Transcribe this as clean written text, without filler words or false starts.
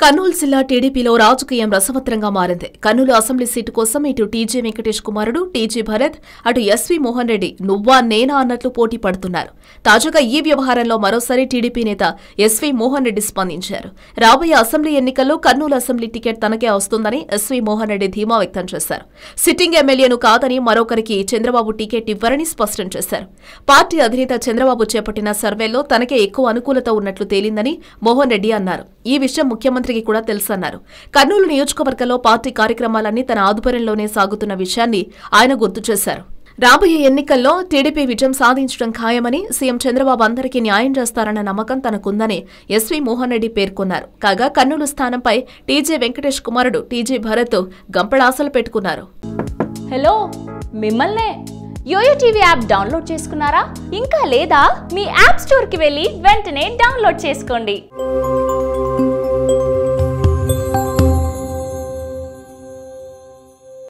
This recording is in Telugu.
కర్నూలు జిల్లా టీడీపీలో రాజకీయం రసవత్రంగా మారింది. కర్నూలు అసెంబ్లీ సీటు కోసం ఇటు టీజీ వెంకటేష్ కుమారుడు టీజీ భరత్, అటు ఎస్వీ మోహన్ రెడ్డి నువ్వా నేనా అన్నట్లు పోటీ పడుతున్నారు. తాజాగా ఈ వ్యవహారంలో మరోసారి టీడీపీ నేత ఎస్వీ మోహన్ రెడ్డి స్పందించారు. రాబోయే అసెంబ్లీ ఎన్నికల్లో కర్నూలు అసెంబ్లీ టికెట్ తనకే వస్తుందని ఎస్వీ మోహన్ రెడ్డి ధీమా వ్యక్తం చేశారు. సిట్టింగ్ ఎమ్మెల్యేను కాదని మరొకరికి చంద్రబాబు టికెట్ ఇవ్వరని స్పష్టం చేశారు. పార్టీ అధినేత చంద్రబాబు చేపట్టిన సర్వేలో తనకే ఎక్కువ అనుకూలత ఉన్నట్లు తేలిందని మోహన్ రెడ్డి అన్నారు. ఈ విషయం ముఖ్యమంత్రికి కూడా తెలుసన్నారు. కర్నూలు నియోజకవర్గంలో పార్టీ కార్యక్రమాలన్నీ తన ఆధ్వర్యంలోనే సాగుతున్న విషయాన్ని ఆయన గుర్తు చేశారు. రాబోయే ఎన్నికల్లో టీడీపీ విజయం సాధించడం ఖాయమని, సీఎం చంద్రబాబు అందరికీ న్యాయం చేస్తారన్న నమ్మకం తనకుందని ఎస్వీ మోహన్ రెడ్డి పేర్కొన్నారు. కాగా కర్నూలు స్థానంపై టీజీ వెంకటేష్ కుమారుడు టీజీ భరత్ గంపడాసలు పెట్టుకున్నారు. హలో, మిమ్మల్నే యోయో టీవీ యాప్ డౌన్లోడ్ చేసుకున్నారా? ఇంకా లేదా? మీ యాప్ స్టోర్కి వెళ్ళి వెంటనే డౌన్లోడ్ చేసుకోండి.